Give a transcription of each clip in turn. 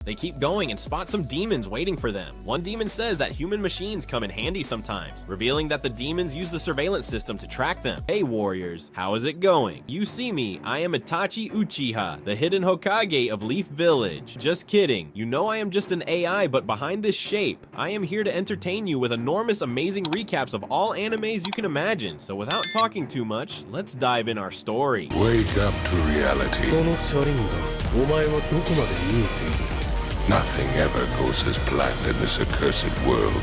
They keep going and spot some demons waiting for them. One demon says that human machines come in handy sometimes, revealing that the demons use the surveillance system to track them. Hey warriors, how is it going? You see me, I am Itachi Uchiha, the hidden Hokage of Leaf Village. Just kidding, you know I am just an AI, but behind this shape, I am here to entertain you with enormous amazing recaps of all animes you can imagine. So without talking too much, let's dive in our story. Wake up to reality. Nothing ever goes as planned in this accursed world.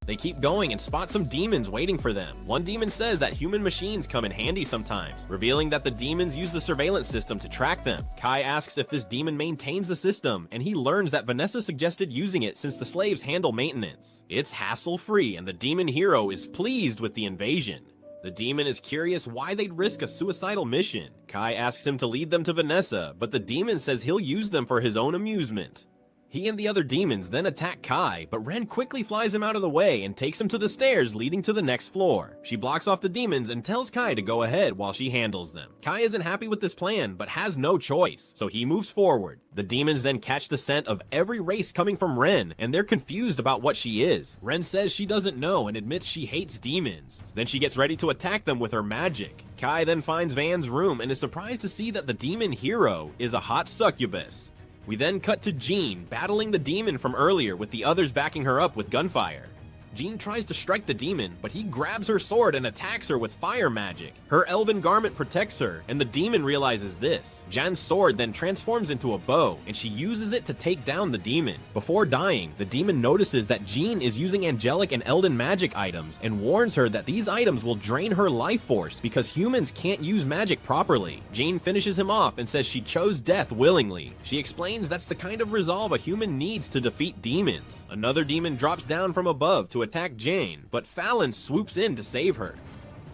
They keep going and spot some demons waiting for them. One demon says that human machines come in handy sometimes, revealing that the demons use the surveillance system to track them. Kai asks if this demon maintains the system, and he learns that Vanessa suggested using it since the slaves handle maintenance. It's hassle-free, and the demon hero is pleased with the invasion. The demon is curious why they'd risk a suicidal mission. Kai asks him to lead them to Vanessa, but the demon says he'll use them for his own amusement. He and the other demons then attack Kai, but Ren quickly flies him out of the way and takes him to the stairs leading to the next floor. She blocks off the demons and tells Kai to go ahead while she handles them. Kai isn't happy with this plan, but has no choice, so he moves forward. The demons then catch the scent of every race coming from Ren, and they're confused about what she is. Ren says she doesn't know and admits she hates demons. Then she gets ready to attack them with her magic. Kai then finds Van's room and is surprised to see that the demon hero is a hot succubus. We then cut to Jean battling the demon from earlier with the others backing her up with gunfire. Jean tries to strike the demon, but he grabs her sword and attacks her with fire magic. Her elven garment protects her, and the demon realizes this. Jan's sword then transforms into a bow, and she uses it to take down the demon. Before dying, the demon notices that Jean is using angelic and elden magic items, and warns her that these items will drain her life force because humans can't use magic properly. Jean finishes him off and says she chose death willingly. She explains that's the kind of resolve a human needs to defeat demons. Another demon drops down from above to attack Jane, but Fallon swoops in to save her.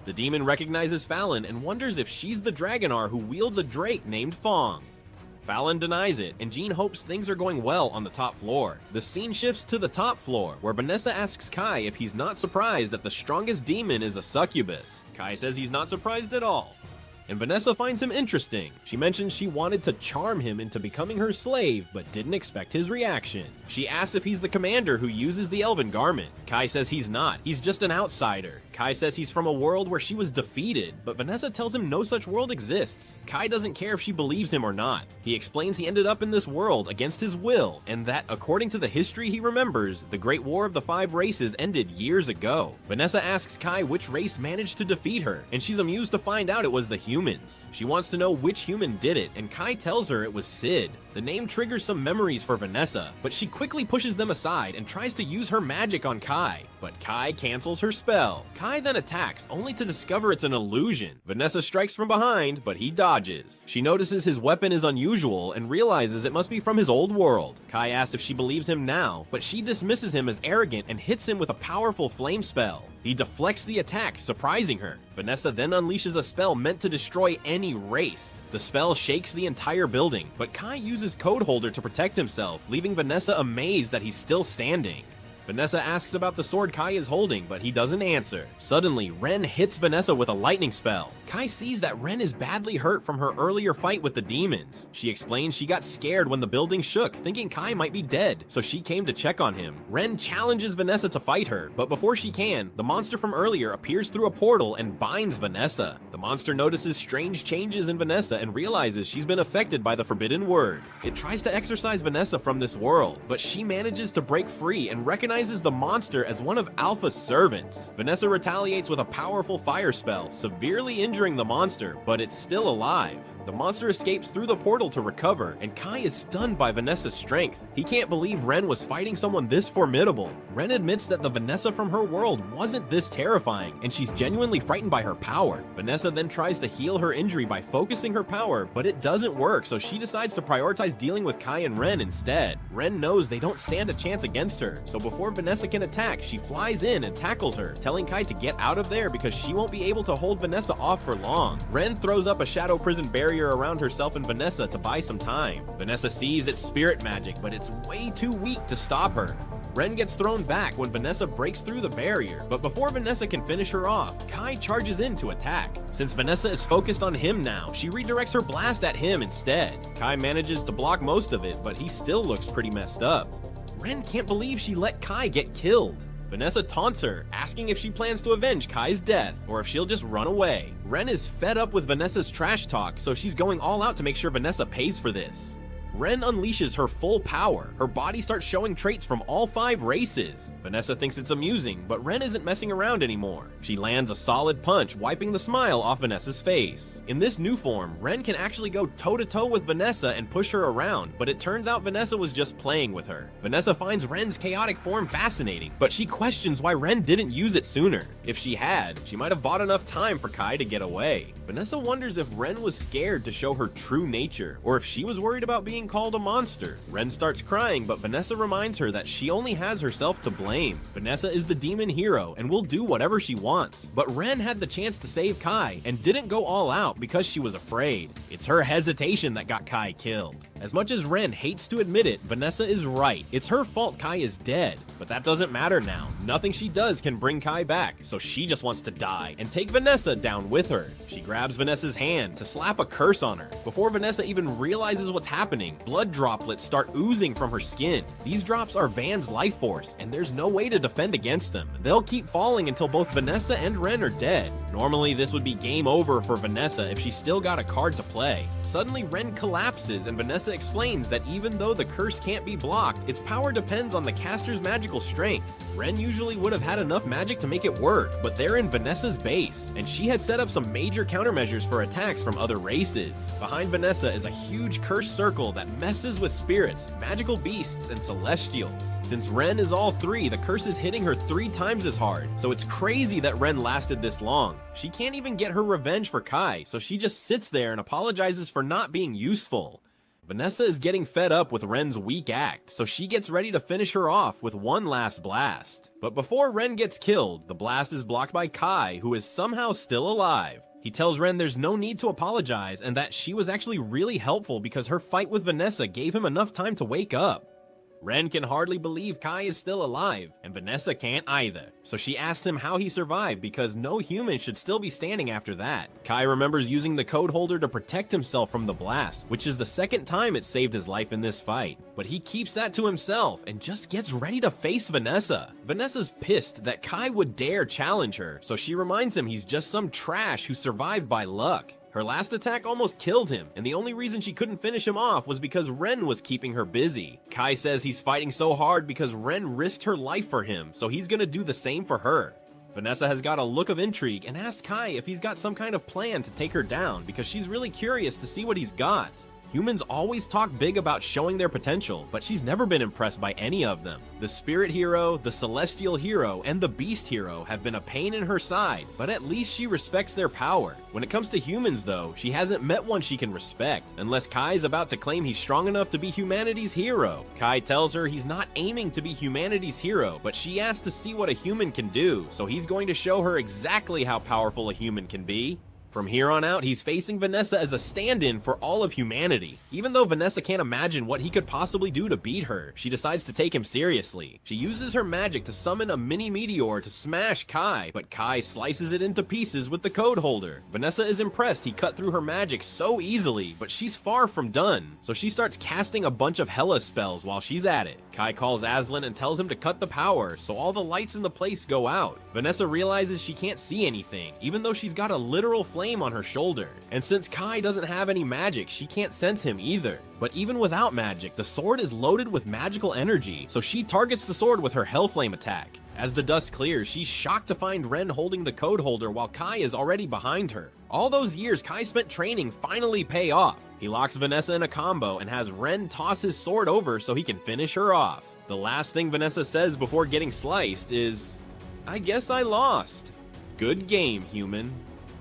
The demon recognizes Fallon and wonders if she's the Dragonar who wields a drake named Fong. Fallon denies it, and Jean hopes things are going well on the top floor. The scene shifts to the top floor, where Vanessa asks Kai if he's not surprised that the strongest demon is a succubus. Kai says he's not surprised at all. And Vanessa finds him interesting. She mentions she wanted to charm him into becoming her slave, but didn't expect his reaction. She asks if he's the commander who uses the elven garment. Kai says he's not, he's just an outsider. Kai says he's from a world where she was defeated, but Vanessa tells him no such world exists. Kai doesn't care if she believes him or not. He explains he ended up in this world against his will, and that according to the history he remembers, the Great War of the Five Races ended years ago. Vanessa asks Kai which race managed to defeat her, and she's amused to find out it was the humans. She wants to know which human did it, and Kai tells her it was Sid. The name triggers some memories for Vanessa, but she quickly pushes them aside and tries to use her magic on Kai. But Kai cancels her spell. Kai then attacks, only to discover it's an illusion. Vanessa strikes from behind, but he dodges. She notices his weapon is unusual and realizes it must be from his old world. Kai asks if she believes him now, but she dismisses him as arrogant and hits him with a powerful flame spell. He deflects the attack, surprising her. Vanessa then unleashes a spell meant to destroy any race. The spell shakes the entire building, but Kai uses Code Holder to protect himself, leaving Vanessa amazed that he's still standing. Vanessa asks about the sword Kai is holding, but he doesn't answer. Suddenly, Ren hits Vanessa with a lightning spell. Kai sees that Ren is badly hurt from her earlier fight with the demons. She explains she got scared when the building shook, thinking Kai might be dead, so she came to check on him. Ren challenges Vanessa to fight her, but before she can, the monster from earlier appears through a portal and binds Vanessa. The monster notices strange changes in Vanessa and realizes she's been affected by the forbidden word. It tries to exorcise Vanessa from this world, but she manages to break free and recognizes the monster as one of Alpha's servants. Vanessa retaliates with a powerful fire spell, severely injuring the monster, but it's still alive. The monster escapes through the portal to recover, and Kai is stunned by Vanessa's strength. He can't believe Ren was fighting someone this formidable. Ren admits that the Vanessa from her world wasn't this terrifying, and she's genuinely frightened by her power. Vanessa then tries to heal her injury by focusing her power, but it doesn't work, so she decides to prioritize dealing with Kai and Ren instead. Ren knows they don't stand a chance against her, so before Vanessa can attack, she flies in and tackles her, telling Kai to get out of there because she won't be able to hold Vanessa off for long. Ren throws up a shadow prison barrier around herself and Vanessa to buy some time. Vanessa sees it's spirit magic, but it's way too weak to stop her. Ren gets thrown back when Vanessa breaks through the barrier, but before Vanessa can finish her off, Kai charges in to attack. Since Vanessa is focused on him now, she redirects her blast at him instead. Kai manages to block most of it, but he still looks pretty messed up. Ren can't believe she let Kai get killed. Vanessa taunts her, asking if she plans to avenge Kai's death, or if she'll just run away. Ren is fed up with Vanessa's trash talk, so she's going all out to make sure Vanessa pays for this. Ren unleashes her full power. Her body starts showing traits from all 5 races. Vanessa thinks it's amusing, but Ren isn't messing around anymore. She lands a solid punch, wiping the smile off Vanessa's face. In this new form, Ren can actually go toe-to-toe with Vanessa and push her around, but it turns out Vanessa was just playing with her. Vanessa finds Ren's chaotic form fascinating, but she questions why Ren didn't use it sooner. If she had, she might have bought enough time for Kai to get away. Vanessa wonders if Ren was scared to show her true nature, or if she was worried about being called a monster. Ren starts crying, but Vanessa reminds her that she only has herself to blame. Vanessa is the demon hero and will do whatever she wants, but Ren had the chance to save Kai and didn't go all out because she was afraid. It's her hesitation that got Kai killed. As much as Ren hates to admit it, Vanessa is right. It's her fault Kai is dead, but that doesn't matter now. Nothing she does can bring Kai back, so she just wants to die and take Vanessa down with her. She grabs Vanessa's hand to slap a curse on her. Before Vanessa even realizes what's happening, blood droplets start oozing from her skin. These drops are Van's life force, and there's no way to defend against them. They'll keep falling until both Vanessa and Ren are dead. Normally, this would be game over for Vanessa if she still got a card to play. Suddenly, Ren collapses, and Vanessa explains that even though the curse can't be blocked, its power depends on the caster's magical strength. Ren usually would have had enough magic to make it work, but they're in Vanessa's base, and she had set up some major countermeasures for attacks from other races. Behind Vanessa is a huge cursed circle that messes with spirits, magical beasts, and celestials. Since Ren is all 3, the curse is hitting her 3 times as hard, so it's crazy that Ren lasted this long. She can't even get her revenge for Kai, so she just sits there and apologizes for not being useful. Vanessa is getting fed up with Ren's weak act, so she gets ready to finish her off with one last blast. But before Ren gets killed, the blast is blocked by Kai, who is somehow still alive. He tells Ren there's no need to apologize and that she was actually really helpful because her fight with Vanessa gave him enough time to wake up. Ren can hardly believe Kai is still alive, and Vanessa can't either. So she asks him how he survived because no human should still be standing after that. Kai remembers using the code holder to protect himself from the blast, which is the 2nd time it saved his life in this fight. But he keeps that to himself and just gets ready to face Vanessa. Vanessa's pissed that Kai would dare challenge her, so she reminds him he's just some trash who survived by luck. Her last attack almost killed him, and the only reason she couldn't finish him off was because Ren was keeping her busy. Kai says he's fighting so hard because Ren risked her life for him, so he's gonna do the same for her. Vanessa has got a look of intrigue and asks Kai if he's got some kind of plan to take her down because she's really curious to see what he's got. Humans always talk big about showing their potential, but she's never been impressed by any of them. The spirit hero, the celestial hero, and the beast hero have been a pain in her side, but at least she respects their power. When it comes to humans though, she hasn't met one she can respect, unless Kai's about to claim he's strong enough to be humanity's hero. Kai tells her he's not aiming to be humanity's hero, but she asks to see what a human can do, so he's going to show her exactly how powerful a human can be. From here on out, he's facing Vanessa as a stand-in for all of humanity. Even though Vanessa can't imagine what he could possibly do to beat her, she decides to take him seriously. She uses her magic to summon a mini meteor to smash Kai, but Kai slices it into pieces with the code holder. Vanessa is impressed he cut through her magic so easily, but she's far from done, so she starts casting a bunch of Hela spells while she's at it. Kai calls Aslan and tells him to cut the power, so all the lights in the place go out. Vanessa realizes she can't see anything, even though she's got a literal flame on her shoulder. And since Kai doesn't have any magic, she can't sense him either. But even without magic, the sword is loaded with magical energy, so she targets the sword with her Hellflame attack. As the dust clears, she's shocked to find Ren holding the code holder while Kai is already behind her. All those years Kai spent training finally pay off. He locks Vanessa in a combo and has Ren toss his sword over so he can finish her off. The last thing Vanessa says before getting sliced is, "I guess I lost. Good game, human."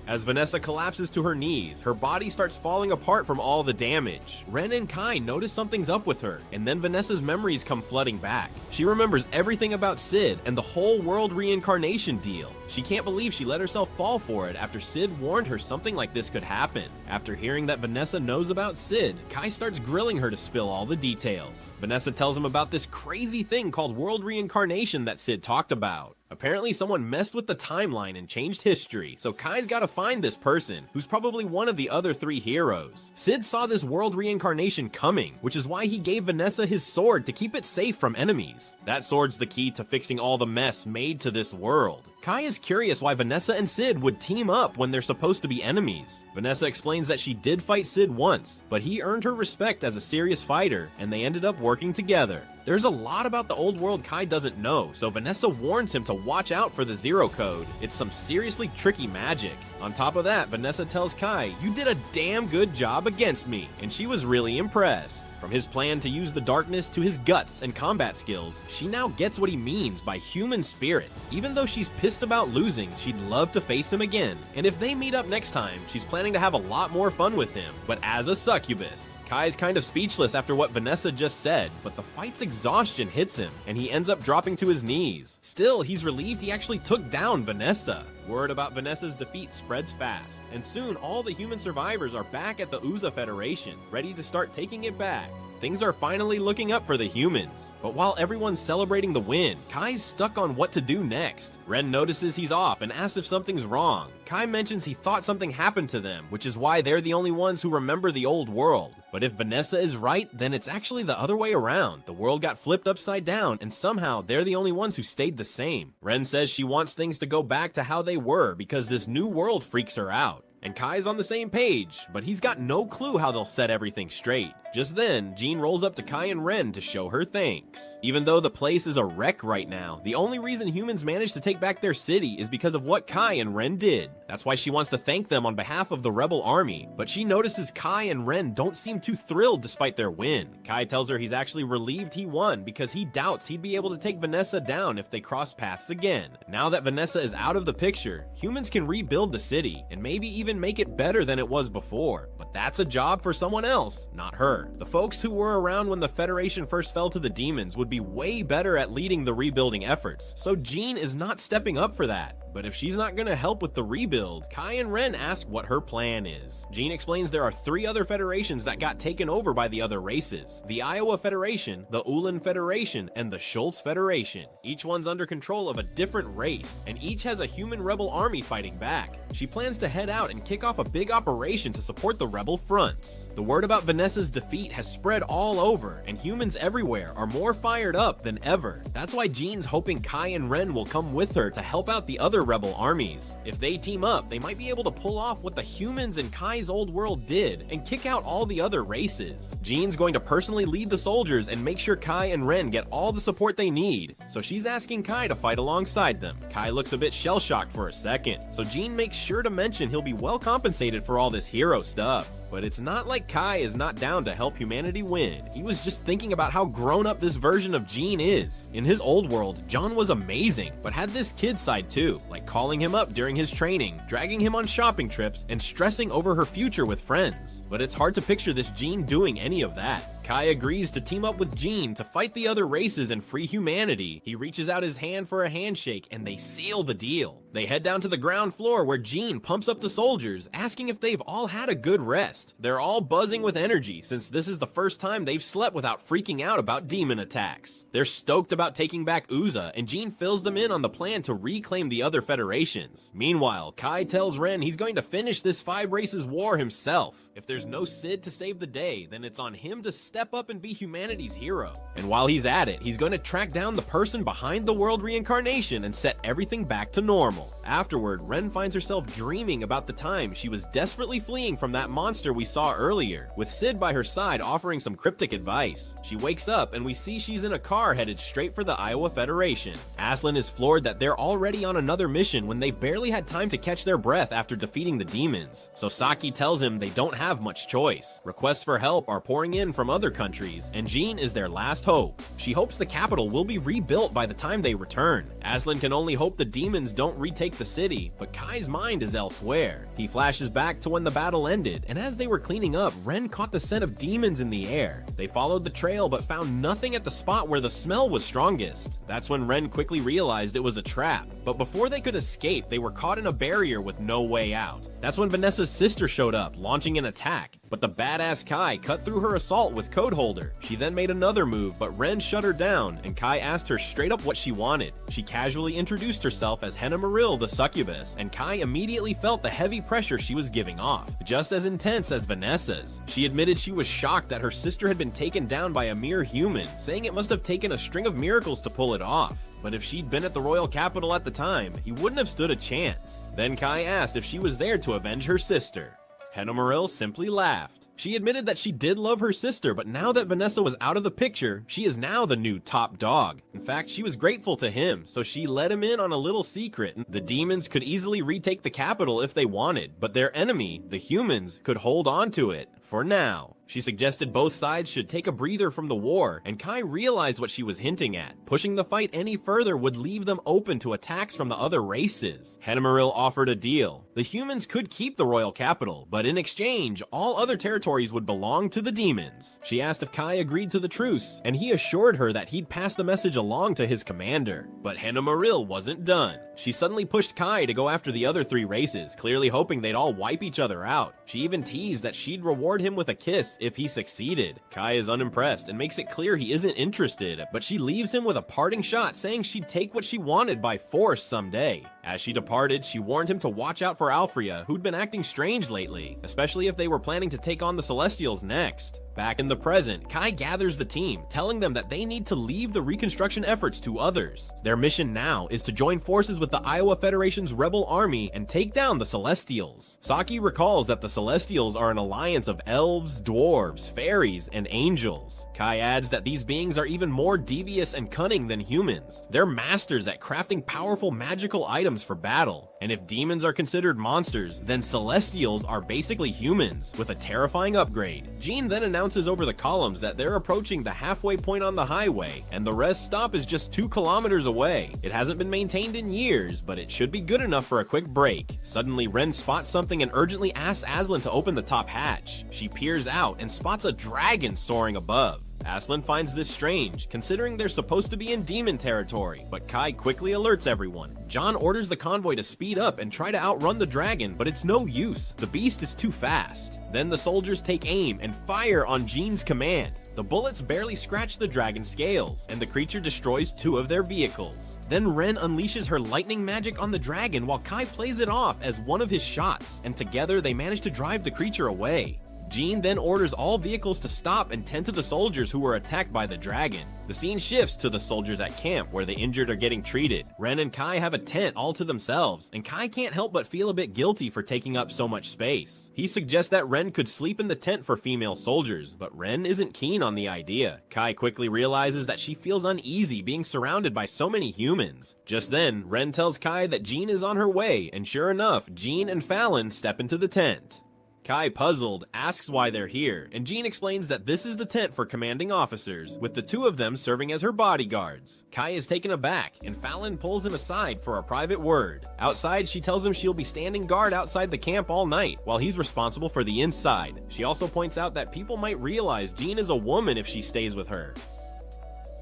As Vanessa collapses to her knees, her body starts falling apart from all the damage. Ren and Kai notice something's up with her, and then Vanessa's memories come flooding back. She remembers everything about Sid and the whole world reincarnation deal. She can't believe she let herself fall for it after Sid warned her something like this could happen. After hearing that Vanessa knows about Sid, Kai starts grilling her to spill all the details. Vanessa tells him about this crazy thing called world reincarnation that Sid talked about. Apparently someone messed with the timeline and changed history, so Kai's gotta find this person, who's probably one of the other 3 heroes. Sid saw this world reincarnation coming, which is why he gave Vanessa his sword to keep it safe from enemies. That sword's the key to fixing all the mess made to this world. Kai is curious why Vanessa and Sid would team up when they're supposed to be enemies. Vanessa explains that she did fight Sid once, but he earned her respect as a serious fighter, and they ended up working together. There's a lot about the old world Kai doesn't know, so Vanessa warns him to watch out for the Zero Code. It's some seriously tricky magic. On top of that, Vanessa tells Kai, "You did a damn good job against me," and she was really impressed. From his plan to use the darkness to his guts and combat skills, she now gets what he means by human spirit. Even though she's pissed about losing, she'd love to face him again. And if they meet up next time, she's planning to have a lot more fun with him, but as a succubus. Kai's kind of speechless after what Vanessa just said, but the fight's exhaustion hits him, and he ends up dropping to his knees. Still, he's relieved he actually took down Vanessa. Word about Vanessa's defeat spreads fast, and soon all the human survivors are back at the Uchiha Federation, ready to start taking it back. Things are finally looking up for the humans. But while everyone's celebrating the win, Kai's stuck on what to do next. Ren notices he's off and asks if something's wrong. Kai mentions he thought something happened to them, which is why they're the only ones who remember the old world. But if Vanessa is right, then it's actually the other way around. The world got flipped upside down, and somehow they're the only ones who stayed the same. Ren says she wants things to go back to how they were because this new world freaks her out. And Kai's on the same page, but he's got no clue how they'll set everything straight. Just then, Jean rolls up to Kai and Ren to show her thanks. Even though the place is a wreck right now, the only reason humans managed to take back their city is because of what Kai and Ren did. That's why she wants to thank them on behalf of the rebel army, but she notices Kai and Ren don't seem too thrilled despite their win. Kai tells her he's actually relieved he won because he doubts he'd be able to take Vanessa down if they cross paths again. Now that Vanessa is out of the picture, humans can rebuild the city, and maybe even make it better than it was before. But that's a job for someone else, not her. The folks who were around when the Federation first fell to the demons would be way better at leading the rebuilding efforts, so Jean is not stepping up for that. But if she's not gonna help with the rebuild, Kai and Ren ask what her plan is. Jean explains there are 3 other federations that got taken over by the other races. The Iowa Federation, the Ulan Federation, and the Schultz Federation. Each one's under control of a different race, and each has a human rebel army fighting back. She plans to head out and kick off a big operation to support the rebel fronts. The word about Vanessa's defeat has spread all over, and humans everywhere are more fired up than ever. That's why Jean's hoping Kai and Ren will come with her to help out the other rebel armies. If they team up, they might be able to pull off what the humans in Kai's old world did and kick out all the other races. Jean's going to personally lead the soldiers and make sure Kai and Ren get all the support they need, so she's asking Kai to fight alongside them. Kai looks a bit shell-shocked for a second, so Jean makes sure to mention he'll be well compensated for all this hero stuff. But it's not like Kai is not down to help humanity win. He was just thinking about how grown up this version of Jean is. In his old world, John was amazing, but had this kid side too, like calling him up during his training, dragging him on shopping trips, and stressing over her future with friends. But it's hard to picture this Jean doing any of that. Kai agrees to team up with Jean to fight the other races and free humanity. He reaches out his hand for a handshake, and they seal the deal. They head down to the ground floor where Jean pumps up the soldiers, asking if they've all had a good rest. They're all buzzing with energy since this is the first time they've slept without freaking out about demon attacks. They're stoked about taking back Uchiha, and Jean fills them in on the plan to reclaim the other federations. Meanwhile, Kai tells Ren he's going to finish this 5 races war himself. If there's no Sid to save the day, then it's on him to step up and be humanity's hero. And while he's at it, he's going to track down the person behind the world reincarnation and set everything back to normal. Afterward, Ren finds herself dreaming about the time she was desperately fleeing from that monster we saw earlier, with Sid by her side offering some cryptic advice. She wakes up and we see she's in a car headed straight for the Iowa Federation. Aslan is floored that they're already on another mission when they've barely had time to catch their breath after defeating the demons. So Saki tells him they don't have much choice. Requests for help are pouring in from other other countries, and Jean is their last hope. She hopes the capital will be rebuilt by the time they return. Aslan can only hope the demons don't retake the city, but Kai's mind is elsewhere. He flashes back to when the battle ended, and as they were cleaning up, Ren caught the scent of demons in the air. They followed the trail but found nothing at the spot where the smell was strongest. That's when Ren quickly realized it was a trap, but before they could escape, they were caught in a barrier with no way out. That's when Vanessa's sister showed up, launching an attack, but the badass Kai cut through her assault with Code Holder. She then made another move, but Ren shut her down, and Kai asked her straight up what she wanted. She casually introduced herself as Henna Maril the succubus, and Kai immediately felt the heavy pressure she was giving off, just as intense as Vanessa's. She admitted she was shocked that her sister had been taken down by a mere human, saying it must have taken a string of miracles to pull it off. But if she'd been at the royal capital at the time, he wouldn't have stood a chance. Then Kai asked if she was there to avenge her sister. Henna Maril simply laughed. She admitted that she did love her sister, but now that Vanessa was out of the picture, she is now the new top dog. In fact, she was grateful to him, so she let him in on a little secret. The demons could easily retake the capital if they wanted, but their enemy, the humans, could hold on to it. For now. She suggested both sides should take a breather from the war, and Kai realized what she was hinting at. Pushing the fight any further would leave them open to attacks from the other races. Henna Maril offered a deal. The humans could keep the royal capital, but in exchange, all other territories would belong to the demons. She asked if Kai agreed to the truce, and he assured her that he'd pass the message along to his commander. But Henna Maril wasn't done. She suddenly pushed Kai to go after the other three races, clearly hoping they'd all wipe each other out. She even teased that she'd reward him with a kiss if he succeeded. Kai is unimpressed and makes it clear he isn't interested, but she leaves him with a parting shot saying she'd take what she wanted by force someday. As she departed, she warned him to watch out for Alfrea, who'd been acting strange lately, especially if they were planning to take on the Celestials next. Back in the present, Kai gathers the team, telling them that they need to leave the reconstruction efforts to others. Their mission now is to join forces with the Iowa Federation's rebel army and take down the Celestials. Saki recalls that the Celestials are an alliance of elves, dwarves, fairies, and angels. Kai adds that these beings are even more devious and cunning than humans. They're masters at crafting powerful magical items for battle. And if demons are considered monsters, then Celestials are basically humans, with a terrifying upgrade. Jean then announces over the columns that they're approaching the halfway point on the highway, and the rest stop is just 2 kilometers away. It hasn't been maintained in years, but it should be good enough for a quick break. Suddenly, Ren spots something and urgently asks Aslan to open the top hatch. She peers out and spots a dragon soaring above. Aslan finds this strange, considering they're supposed to be in demon territory, but Kai quickly alerts everyone. John orders the convoy to speed up and try to outrun the dragon, but it's no use. The beast is too fast. Then the soldiers take aim and fire on Jean's command. The bullets barely scratch the dragon's scales, and the creature destroys 2 of their vehicles. Then Ren unleashes her lightning magic on the dragon while Kai plays it off as one of his shots, and together they manage to drive the creature away. Jean then orders all vehicles to stop and tend to the soldiers who were attacked by the dragon. The scene shifts to the soldiers at camp where the injured are getting treated. Ren and Kai have a tent all to themselves, and Kai can't help but feel a bit guilty for taking up so much space. He suggests that Ren could sleep in the tent for female soldiers, but Ren isn't keen on the idea. Kai quickly realizes that she feels uneasy being surrounded by so many humans. Just then, Ren tells Kai that Jean is on her way, and sure enough, Jean and Fallon step into the tent. Kai, puzzled, asks why they're here, and Jean explains that this is the tent for commanding officers, with the 2 of them serving as her bodyguards. Kai is taken aback, and Fallon pulls him aside for a private word. Outside, she tells him she'll be standing guard outside the camp all night, while he's responsible for the inside. She also points out that people might realize Jean is a woman if she stays with her.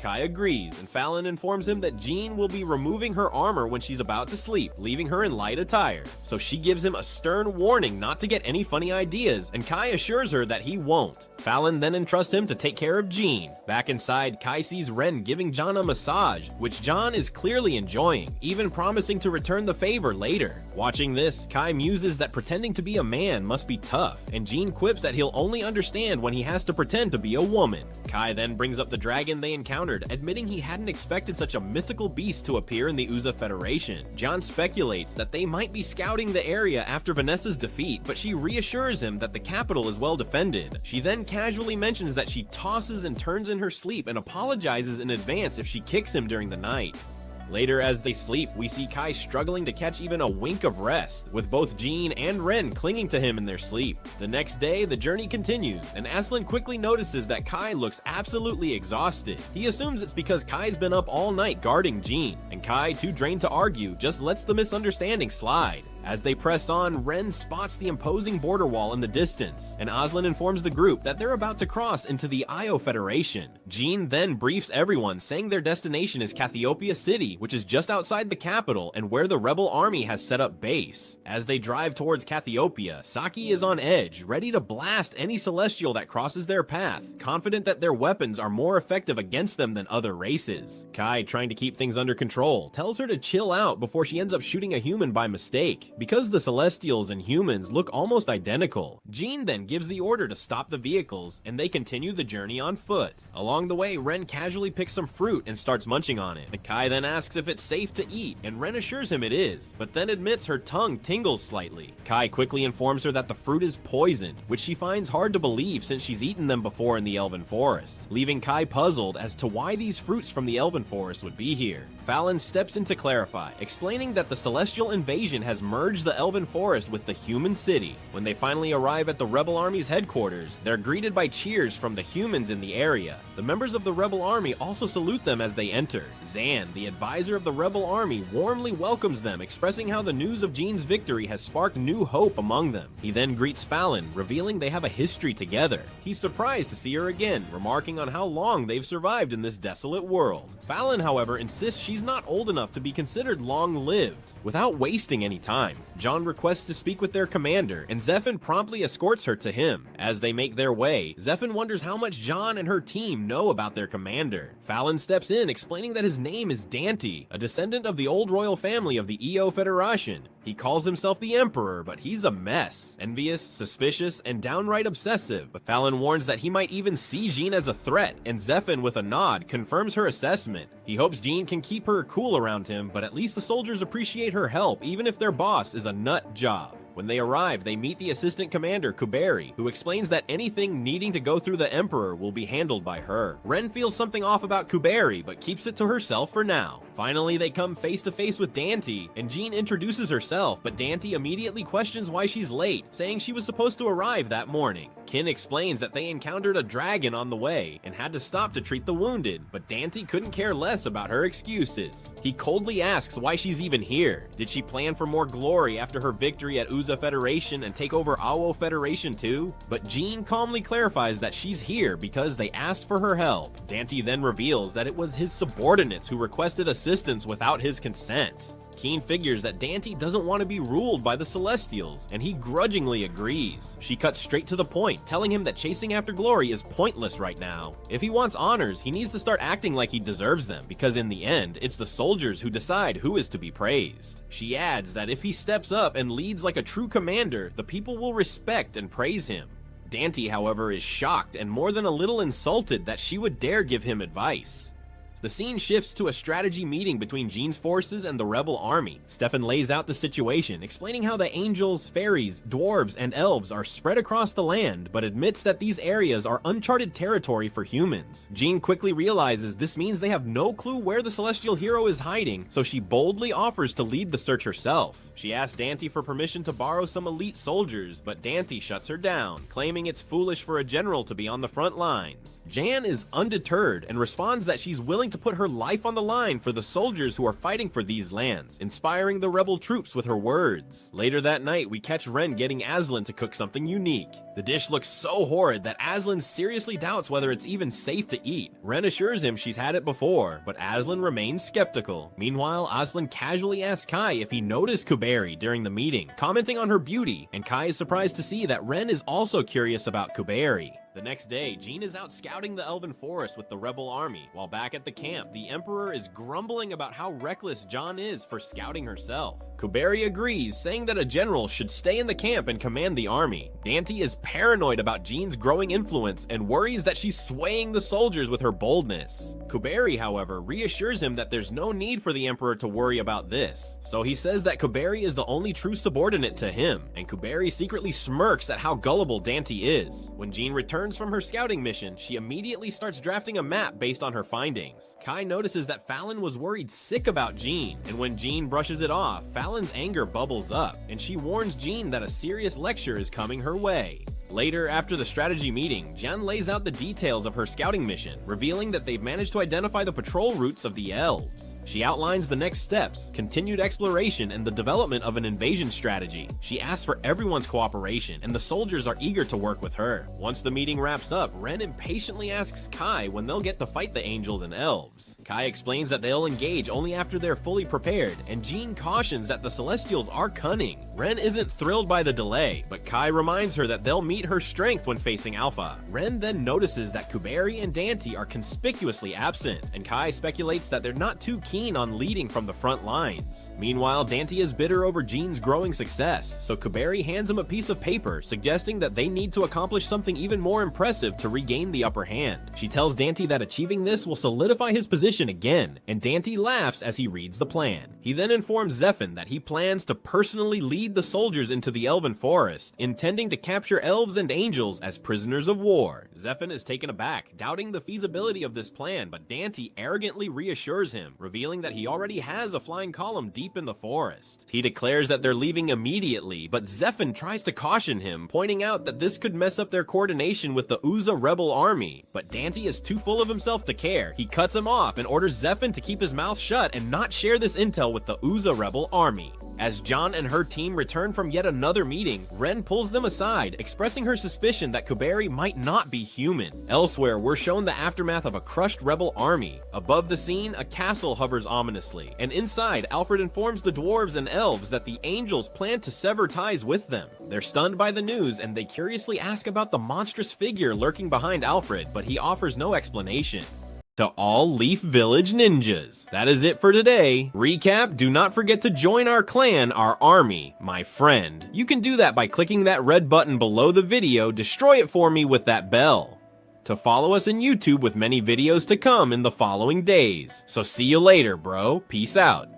Kai agrees, and Fallon informs him that Jean will be removing her armor when she's about to sleep, leaving her in light attire. So she gives him a stern warning not to get any funny ideas, and Kai assures her that he won't. Fallon then entrusts him to take care of Jean. Back inside, Kai sees Ren giving John a massage, which John is clearly enjoying, even promising to return the favor later. Watching this, Kai muses that pretending to be a man must be tough, and Jean quips that he'll only understand when he has to pretend to be a woman. Kai then brings up the dragon they encountered, admitting he hadn't expected such a mythical beast to appear in the Uchiha Federation. John speculates that they might be scouting the area after Vanessa's defeat, but she reassures him that the capital is well defended. She then casually mentions that she tosses and turns in her sleep and apologizes in advance if she kicks him during the night. Later, as they sleep, we see Kai struggling to catch even a wink of rest, with both Jean and Ren clinging to him in their sleep. The next day, the journey continues, and Aslan quickly notices that Kai looks absolutely exhausted. He assumes it's because Kai's been up all night guarding Jean, and Kai, too drained to argue, just lets the misunderstanding slide. As they press on, Ren spots the imposing border wall in the distance, and Aslan informs the group that they're about to cross into the Io Federation. Jean then briefs everyone, saying their destination is Cathiopia City, which is just outside the capital and where the rebel army has set up base. As they drive towards Cathiopia, Saki is on edge, ready to blast any celestial that crosses their path, confident that their weapons are more effective against them than other races. Kai, trying to keep things under control, tells her to chill out before she ends up shooting a human by mistake. Because the Celestials and humans look almost identical, Jean then gives the order to stop the vehicles, and they continue the journey on foot. Along the way, Ren casually picks some fruit and starts munching on it. Kai then asks if it's safe to eat, and Ren assures him it is, but then admits her tongue tingles slightly. Kai quickly informs her that the fruit is poisoned, which she finds hard to believe since she's eaten them before in the Elven Forest, leaving Kai puzzled as to why these fruits from the Elven Forest would be here. Fallon steps in to clarify, explaining that the Celestial invasion has merged the Elven Forest with the human city. When they finally arrive at the Rebel Army's headquarters, they're greeted by cheers from the humans in the area. The members of the Rebel Army also salute them as they enter. Zan, the advisor of the Rebel Army, warmly welcomes them, expressing how the news of Jean's victory has sparked new hope among them. He then greets Fallon, revealing they have a history together. He's surprised to see her again, remarking on how long they've survived in this desolate world. Fallon, however, insists she's not old enough to be considered long-lived. Without wasting any time, John requests to speak with their commander, and Zephyr promptly escorts her to him. As they make their way, Zephyr wonders how much John and her team know about their commander. Fallon steps in, explaining that his name is Dante, a descendant of the old royal family of the Io Federation. He calls himself the Emperor, but he's a mess. Envious, suspicious, and downright obsessive. But Fallon warns that he might even see Jean as a threat, and Zephyr, with a nod, confirms her assessment. He hopes Jean can keep her cool around him, but at least the soldiers appreciate her help, even if their boss is a nut job. When they arrive, they meet the assistant commander, Kuberi, who explains that anything needing to go through the Emperor will be handled by her. Ren feels something off about Kuberi, but keeps it to herself for now. Finally, they come face to face with Dante, and Jean introduces herself, but Dante immediately questions why she's late, saying she was supposed to arrive that morning. Kin explains that they encountered a dragon on the way, and had to stop to treat the wounded, but Dante couldn't care less about her excuses. He coldly asks why she's even here. Did she plan for more glory after her victory at Uza Federation and take over Awo Federation too? But Jean calmly clarifies that she's here because they asked for her help. Dante then reveals that it was his subordinates who requested assistance without his consent. Keen figures that Dante doesn't want to be ruled by the Celestials, and he grudgingly agrees. She cuts straight to the point, telling him that chasing after glory is pointless right now. If he wants honors, he needs to start acting like he deserves them, because in the end, it's the soldiers who decide who is to be praised. She adds that if he steps up and leads like a true commander, the people will respect and praise him. Dante, however, is shocked and more than a little insulted that she would dare give him advice. The scene shifts to a strategy meeting between Jean's forces and the rebel army. Stefan lays out the situation, explaining how the angels, fairies, dwarves, and elves are spread across the land, but admits that these areas are uncharted territory for humans. Jean quickly realizes this means they have no clue where the celestial hero is hiding, so she boldly offers to lead the search herself. She asks Dante for permission to borrow some elite soldiers, but Dante shuts her down, claiming it's foolish for a general to be on the front lines. Jan is undeterred and responds that she's willing to put her life on the line for the soldiers who are fighting for these lands, inspiring the rebel troops with her words. Later that night, we catch Ren getting Aslan to cook something unique. The dish looks so horrid that Aslan seriously doubts whether it's even safe to eat. Ren assures him she's had it before, but Aslan remains skeptical. Meanwhile, Aslan casually asks Kai if he noticed Kuberi during the meeting, commenting on her beauty, and Kai is surprised to see that Ren is also curious about Kuberi. The next day, Jean is out scouting the Elven Forest with the rebel army. While back at the camp, the Emperor is grumbling about how reckless John is for scouting herself. Kuberi agrees, saying that a general should stay in the camp and command the army. Dante is paranoid about Jean's growing influence and worries that she's swaying the soldiers with her boldness. Kuberi, however, reassures him that there's no need for the Emperor to worry about this. So he says that Kuberi is the only true subordinate to him, and Kuberi secretly smirks at how gullible Dante is. When Jean returns returns from her scouting mission, she immediately starts drafting a map based on her findings. Kai notices that Fallon was worried sick about Jean, and when Jean brushes it off, Fallon's anger bubbles up, and she warns Jean that a serious lecture is coming her way. Later, after the strategy meeting, Jan lays out the details of her scouting mission, revealing that they've managed to identify the patrol routes of the elves. She outlines the next steps, continued exploration, and the development of an invasion strategy. She asks for everyone's cooperation, and the soldiers are eager to work with her. Once the meeting wraps up, Ren impatiently asks Kai when they'll get to fight the angels and elves. Kai explains that they'll engage only after they're fully prepared, and Jean cautions that the Celestials are cunning. Ren isn't thrilled by the delay, but Kai reminds her that they'll meet her strength when facing Alpha. Ren then notices that Kuberi and Dante are conspicuously absent, and Kai speculates that they're not too keen on leading from the front lines. Meanwhile, Dante is bitter over Jean's growing success, so Kuberi hands him a piece of paper, suggesting that they need to accomplish something even more impressive to regain the upper hand. She tells Dante that achieving this will solidify his position again, and Dante laughs as he reads the plan. He then informs Zephyr that he plans to personally lead the soldiers into the Elven Forest, intending to capture elves and angels as prisoners of war. Zephyr is taken aback, doubting the feasibility of this plan, but Dante arrogantly reassures him, revealing that he already has a flying column deep in the forest. He declares that they're leaving immediately, but Zephyr tries to caution him, pointing out that this could mess up their coordination with the Uza rebel army. But Dante is too full of himself to care. He cuts him off and orders Zephyr to keep his mouth shut and not share this intel with the Uza rebel army. As John and her team return from yet another meeting, Ren pulls them aside, expressing her suspicion that Kuberi might not be human. Elsewhere, we're shown the aftermath of a crushed rebel army. Above the scene, a castle hovers ominously, and inside, Alfred informs the dwarves and elves that the angels plan to sever ties with them. They're stunned by the news, and they curiously ask about the monstrous figure lurking behind Alfred, but he offers no explanation. To all Leaf Village ninjas, that is it for today. Recap, do not forget to join our clan, our army, my friend. You can do that by clicking that red button below the video. Destroy it for me with that bell. To follow us on YouTube with many videos to come in the following days. So see you later, bro. Peace out.